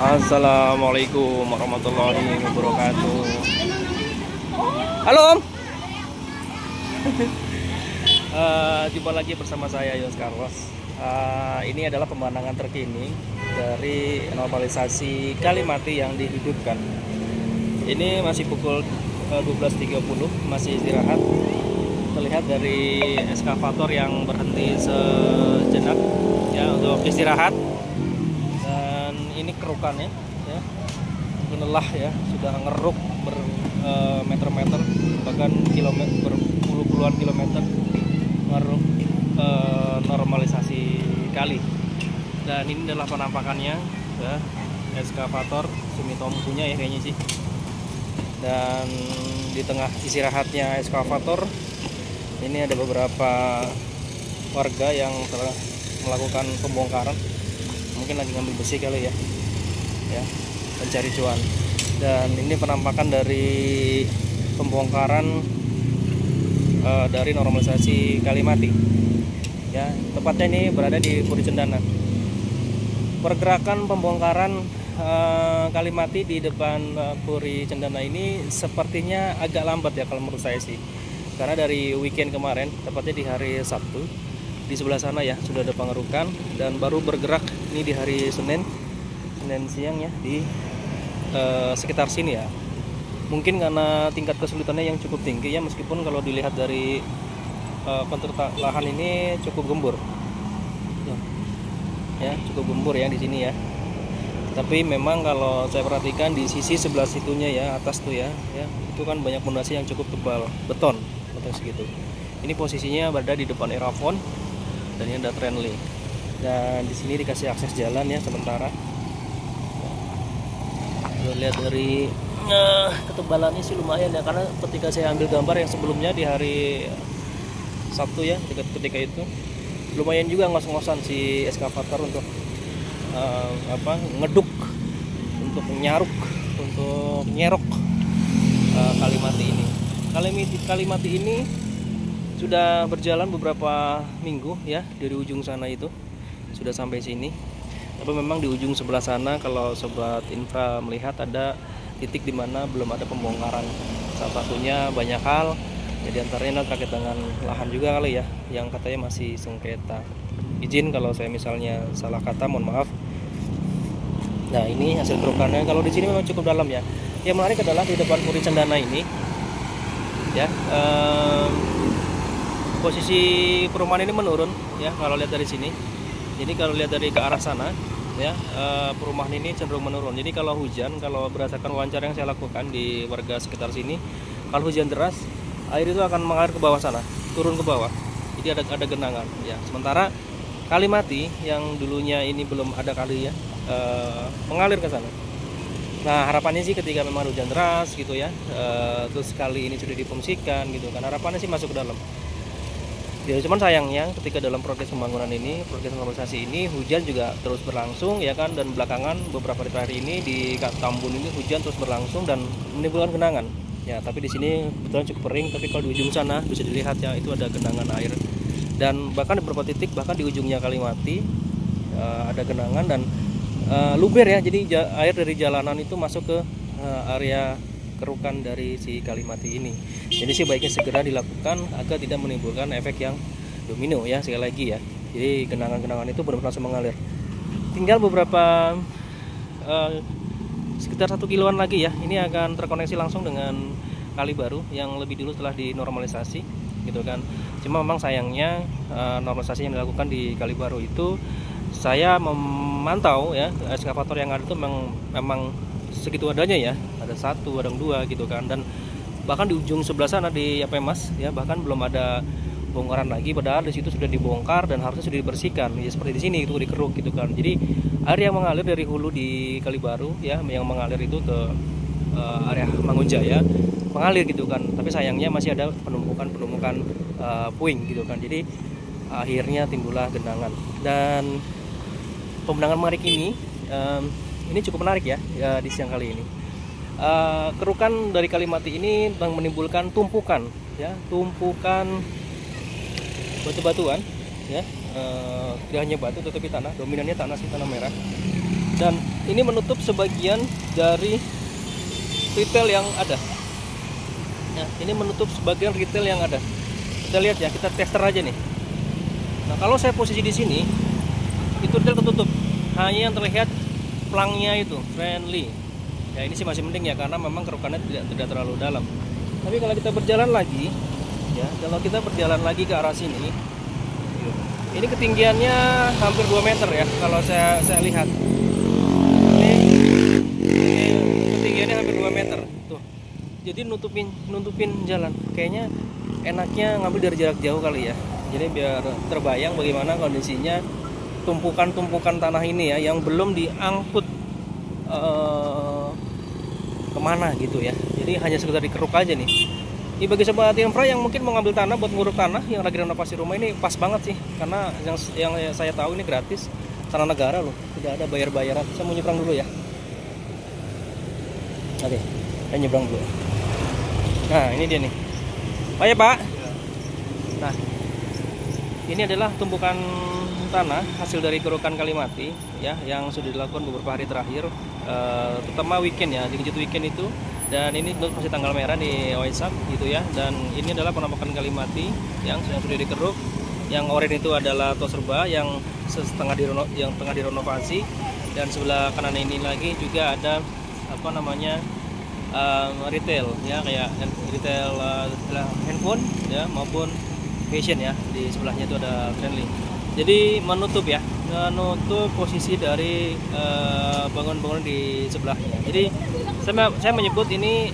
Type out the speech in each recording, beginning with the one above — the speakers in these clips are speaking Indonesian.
Assalamualaikum warahmatullahi wabarakatuh. Halo Om. Jumpa lagi bersama saya Yos Carlos. Ini adalah pemandangan terkini dari normalisasi Kalimati yang dihidupkan. Ini masih pukul 12.30, masih istirahat. Terlihat dari eskavator yang berhenti sejenak ya untuk istirahat. Ini kerukannya ya, lelah ya, sudah ngeruk bermeter-meter bahkan kilometer, berpuluh-puluhan kilometer ngeruk normalisasi kali. Dan ini adalah penampakannya ya, eskavator Sumitomo punya ya kayaknya sih. Dan di tengah istirahatnya eskavator ini ada beberapa warga yang telah melakukan pembongkaran, mungkin lagi ngambil besi kali ya, mencari cuan. Dan ini penampakan dari pembongkaran dari normalisasi Kalimati ya, tepatnya ini berada di Puri Cendana. Pergerakan pembongkaran Kalimati di depan Puri Cendana ini sepertinya agak lambat ya kalau menurut saya sih, karena dari weekend kemarin, tepatnya di hari Sabtu, di sebelah sana ya sudah ada pengerukan, dan baru bergerak ini di hari Senin siang ya di sekitar sini ya. Mungkin karena tingkat kesulitannya yang cukup tinggi ya, meskipun kalau dilihat dari kontur lahan ini cukup gembur ya, cukup gembur ya di sini ya. Tapi memang kalau saya perhatikan di sisi sebelah situnya ya, atas tuh ya itu kan banyak pondasi yang cukup tebal, beton segitu. Ini posisinya berada di depan Erafon dan ini ada Trenly. Dan di sini dikasih akses jalan ya sementara. Lihat dari ketebalannya sih lumayan ya, karena ketika saya ambil gambar yang sebelumnya di hari Sabtu ya, ketika itu lumayan juga ngos-ngosan si eskavator untuk ngeduk, untuk nyaruk, untuk nyerok Kalimati ini. Kalimati ini sudah berjalan beberapa minggu ya, dari ujung sana itu sudah sampai sini. Tapi memang di ujung sebelah sana, kalau sobat infra melihat, ada titik di mana belum ada pembongkaran. Salah satunya banyak hal, jadi antaranya terkait dengan lahan juga kali ya, yang katanya masih sengketa. Izin kalau saya misalnya salah kata, mohon maaf. Nah, ini hasil kerukannya. Kalau di sini memang cukup dalam ya. Yang menarik adalah di depan Puri Cendana ini ya, posisi perumahan ini menurun ya kalau lihat dari sini. Jadi kalau lihat dari ke arah sana ya, perumahan ini cenderung menurun. Jadi kalau hujan, kalau berdasarkan wawancara yang saya lakukan di warga sekitar sini, kalau hujan deras, air itu akan mengalir ke bawah sana, turun ke bawah. Jadi ada genangan ya. Sementara Kalimati yang dulunya ini belum ada kali ya, mengalir ke sana. Nah, harapannya sih ketika memang hujan deras gitu ya, terus kali ini sudah difungsikan gitu kan, harapannya sih masuk ke dalam. Ya, cuman sayangnya ketika dalam proses pembangunan ini, proses normalisasi ini, hujan juga terus berlangsung ya kan, dan belakangan beberapa hari ini di Tambun ini hujan terus berlangsung dan menimbulkan genangan. Ya, tapi di sini betulan cukup kering, tapi kalau di ujung sana bisa dilihat ya, itu ada genangan air. Dan bahkan di beberapa titik, bahkan di ujungnya Kalimati ada genangan dan luber ya. Jadi air dari jalanan itu masuk ke area kerukan dari si Kalimati ini. Jadi sih baiknya segera dilakukan agar tidak menimbulkan efek yang domino ya, sekali lagi ya. Jadi genangan-genangan itu benar-benar langsung mengalir. Tinggal beberapa sekitar 1 kiloan lagi ya, ini akan terkoneksi langsung dengan kali baru yang lebih dulu telah dinormalisasi gitu kan. Cuma memang sayangnya normalisasi yang dilakukan di kali baru itu, saya memantau ya, eskavator yang ada itu memang segitu adanya ya, ada 1, ada 2 gitu kan. Dan bahkan di ujung sebelah sana di Yapemas ya, bahkan belum ada bongkaran lagi, padahal di situ sudah dibongkar dan harusnya sudah dibersihkan ya, seperti di sini itu dikeruk gitu kan. Jadi air yang mengalir dari hulu di Kalibaru ya, yang mengalir itu ke area Mangunjaya mengalir gitu kan, tapi sayangnya masih ada penumpukan puing gitu kan. Jadi akhirnya timbullah genangan. Dan pemandangan menarik ini cukup menarik ya, di siang kali ini. Kerukan dari Kalimati ini menimbulkan tumpukan batu-batuan ya, tidak hanya batu tetapi tanah, dominannya tanah merah. Dan ini menutup sebagian dari retail yang ada. Ya, ini menutup sebagian retail yang ada. Kita lihat ya, kita tester aja nih. Nah, kalau saya posisi di sini, itu retail ketutup. Hanya yang terlihat plangnya itu friendly. Ya ini sih masih mending ya, karena memang kerukannya tidak terlalu dalam. Tapi kalau kita berjalan lagi, ya kalau kita berjalan lagi ke arah sini, ini ketinggiannya hampir 2 meter ya. Kalau saya lihat, ini ketinggiannya hampir 2 meter. Tuh. Jadi nutupin jalan. Kayaknya enaknya ngambil dari jarak jauh kali ya. Jadi biar terbayang bagaimana kondisinya tumpukan-tumpukan tanah ini ya, yang belum diangkut kemana gitu ya. Jadi hanya sekedar dikeruk aja nih. Ini bagi sobat infra yang mungkin mau ngambil tanah buat nguruk tanah yang lagi renovasi rumah, ini pas banget sih, karena yang saya tahu ini gratis, tanah negara loh, tidak ada bayar-bayaran. Saya mau nyebrang dulu ya. Oke, saya nyebrang dulu. Nah ini dia nih. Oh ya Pak. Nah ini adalah tumpukan tanah hasil dari kerukan Kalimati ya, yang sudah dilakukan beberapa hari terakhir, terutama weekend ya, di weekend itu. Dan ini masih tanggal merah di Waisak gitu ya. Dan ini adalah penampakan Kalimati yang sudah dikeruk. Yang oranye itu adalah Toserba yang tengah direnovasi. Dan sebelah kanan ini lagi juga ada apa namanya retail ya, kayak retail handphone ya maupun fashion ya. Di sebelahnya itu ada friendly. Jadi menutup posisi dari bangunan-bangunan di sebelahnya. Jadi saya menyebut ini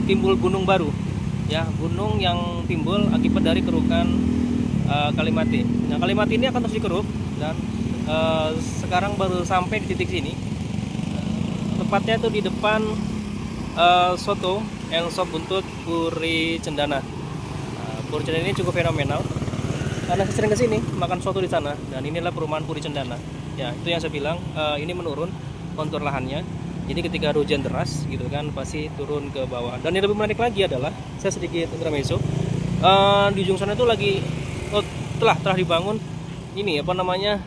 timbul gunung baru ya, gunung yang timbul akibat dari kerukan Kalimati. Nah Kalimati ini akan terus dikeruk dan sekarang baru sampai di titik sini, tepatnya itu di depan soto El Sop Buntut Puri Cendana. Puri Cendana ini cukup fenomenal karena saya sering kesini makan soto di sana, dan inilah perumahan Puri Cendana. Ya itu yang saya bilang, ini menurun kontur lahannya. Jadi ketika ada hujan deras gitu kan pasti turun ke bawah. Dan yang lebih menarik lagi adalah, saya sedikit intermezzo, di ujung sana itu lagi telah dibangun ini apa namanya,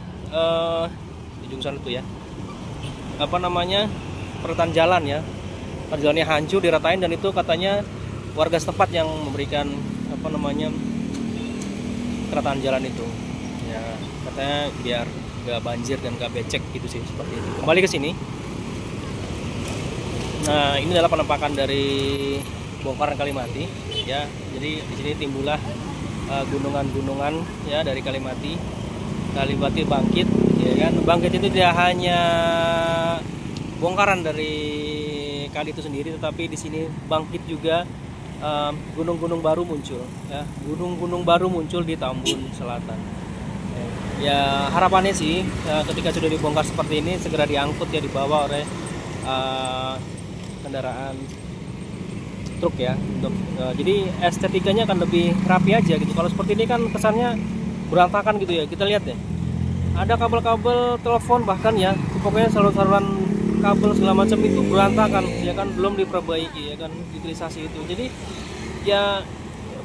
di ujung sana itu ya, apa namanya, peretaan jalan ya. Jalannya hancur, diratain, dan itu katanya warga setempat yang memberikan apa namanya peretaan jalan itu. Ya katanya biar gak banjir dan gak becek gitu sih, seperti itu. Kembali ke sini. Nah, ini adalah penampakan dari bongkaran Kalimati ya. Jadi di sini timbullah gunungan-gunungan ya dari Kalimati. Kalimati bangkit ya kan. Bangkit itu tidak hanya bongkaran dari kali itu sendiri, tetapi di sini bangkit juga gunung-gunung baru muncul ya. Gunung-gunung baru muncul di Tambun Selatan. Ya harapannya sih ketika sudah dibongkar seperti ini segera diangkut ya, dibawa oleh kendaraan truk ya, untuk jadi estetikanya akan lebih rapi aja gitu. Kalau seperti ini kan kesannya berantakan gitu ya. Kita lihat ya, ada kabel-kabel telepon bahkan ya, pokoknya saluran kabel segala macam itu berantakan ya kan, belum diperbaiki ya kan, utilisasi itu. Jadi ya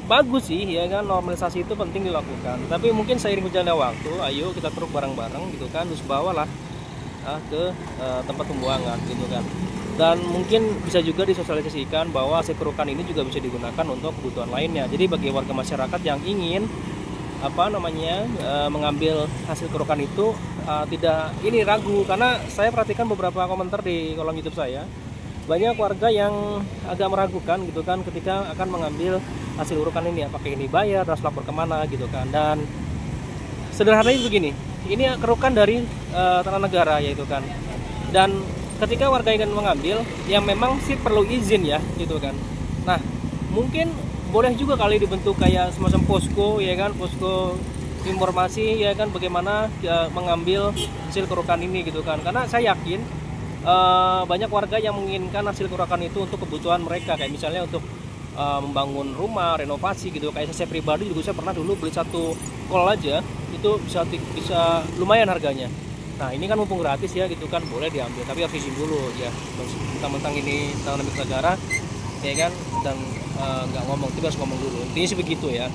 bagus sih ya kan, normalisasi itu penting dilakukan. Tapi mungkin seiring berjalannya waktu, ayo kita truk bareng-bareng gitu kan, terus bawalah ke tempat pembuangan gitu kan. Dan mungkin bisa juga disosialisasikan bahwa hasil kerukan ini juga bisa digunakan untuk kebutuhan lainnya. Jadi bagi warga masyarakat yang ingin apa namanya mengambil hasil kerukan itu tidak ini ragu, karena saya perhatikan beberapa komentar di kolom YouTube saya, banyak warga yang agak meragukan gitu kan ketika akan mengambil hasil urukan ini, apakah ini bayar, harus lapor kemana gitu kan. Dan sederhananya begini, ini kerukan dari tanah negara yaitu kan, dan ketika warga ingin mengambil, yang memang sih perlu izin ya gitu kan. Nah mungkin boleh juga kali dibentuk kayak semacam posko ya kan, posko informasi ya kan, bagaimana mengambil hasil kerukan ini gitu kan. Karena saya yakin banyak warga yang menginginkan hasil kerukan itu untuk kebutuhan mereka, kayak misalnya untuk membangun rumah, renovasi gitu. Kayak saya pribadi juga, saya pernah dulu beli satu kol aja itu bisa lumayan harganya. Nah ini kan mumpung gratis ya gitu kan, boleh diambil, tapi harus izin dulu ya. Mentang-mentang ini tanah milik negara ya kan, dan nggak ngomong, kita harus ngomong dulu. Intinya sih begitu ya.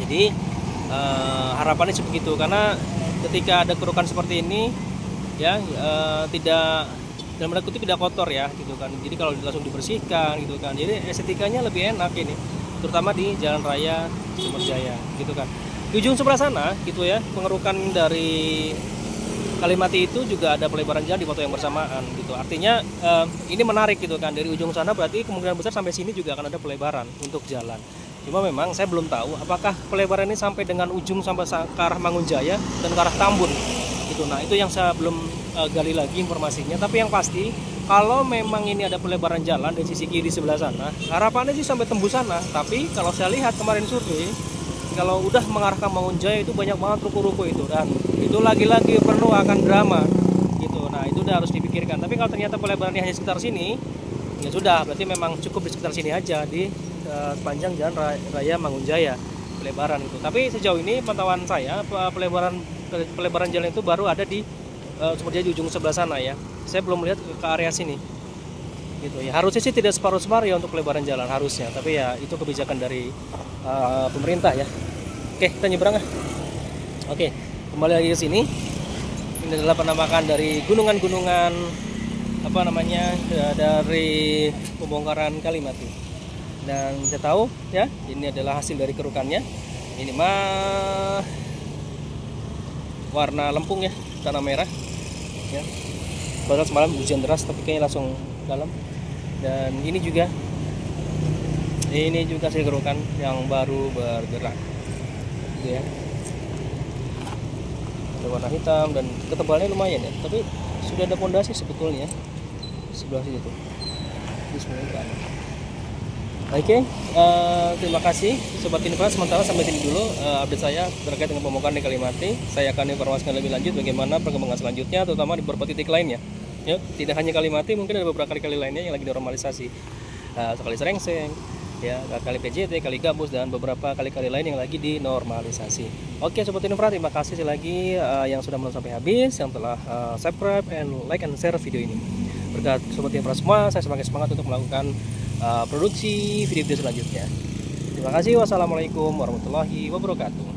Jadi harapannya sebegitu, karena ketika ada kerukan seperti ini ya, tidak, dalam tanda kutip, tidak kotor ya gitu kan. Jadi kalau langsung dibersihkan gitu kan, jadi estetikanya lebih enak ini, terutama di Jalan Raya Sumberjaya gitu kan. Di ujung sebelah sana gitu ya, pengerukan dari Kalimati itu juga ada pelebaran jalan di waktu yang bersamaan gitu. Artinya ini menarik gitu kan, dari ujung sana berarti kemungkinan besar sampai sini juga akan ada pelebaran untuk jalan. Cuma memang saya belum tahu apakah pelebaran ini sampai dengan ujung sampai ke arah Mangunjaya dan ke arah Tambun gitu. Nah, itu yang saya belum gali lagi informasinya. Tapi yang pasti kalau memang ini ada pelebaran jalan di sisi kiri sebelah sana, harapannya sih sampai tembus sana. Tapi kalau saya lihat kemarin survei, kalau udah mengarah ke Mangunjaya itu banyak banget ruko-ruko itu, dan itu lagi-lagi penuh akan drama gitu. Nah, itu udah harus dipikirkan. Tapi kalau ternyata pelebarannya hanya sekitar sini, ya sudah, berarti memang cukup di sekitar sini aja, di sepanjang Jalan Raya Mangunjaya pelebaran itu. Tapi sejauh ini pantauan saya, pelebaran jalan itu baru ada di Sumberjaya di ujung sebelah sana ya. Saya belum melihat ke area sini gitu ya. Harusnya sih tidak separuh-separuh ya untuk pelebaran jalan harusnya, tapi ya itu kebijakan dari pemerintah ya. Oke, kita nyebrang ah. Oke, kembali lagi ke sini. Ini adalah penampakan dari gunungan-gunungan apa namanya, dari pembongkaran Kalimati. Dan saya tahu ya, ini adalah hasil dari kerukannya. Ini mah warna lempung ya, tanah merah ya. Padahal semalam hujan deras tapi kayaknya langsung dalam. Dan ini juga hasil kerukan yang baru bergerak gitu ya. Ada warna hitam dan ketebalannya lumayan ya, tapi sudah ada pondasi sebetulnya sebelah situ. Bismillah. Oke, terima kasih Sobat Infra. Sementara sampai sini dulu update saya terkait dengan pembongkaran di Kalimati. Saya akan informasikan lebih lanjut bagaimana perkembangan selanjutnya, terutama di beberapa titik lainnya. Ya, tidak hanya Kalimati, mungkin ada beberapa kali lainnya yang lagi dinormalisasi. Sekali Serengseng, ya, kali PJT, kali Gabus, dan beberapa kali lain yang lagi dinormalisasi. Oke, Sobat Infra, terima kasih sekali lagi yang sudah menonton sampai habis, yang telah subscribe and like and share video ini. Berkat Sobat Infra semua, saya semakin semangat untuk melakukan produksi video-video selanjutnya. Terima kasih. Wassalamualaikum warahmatullahi wabarakatuh.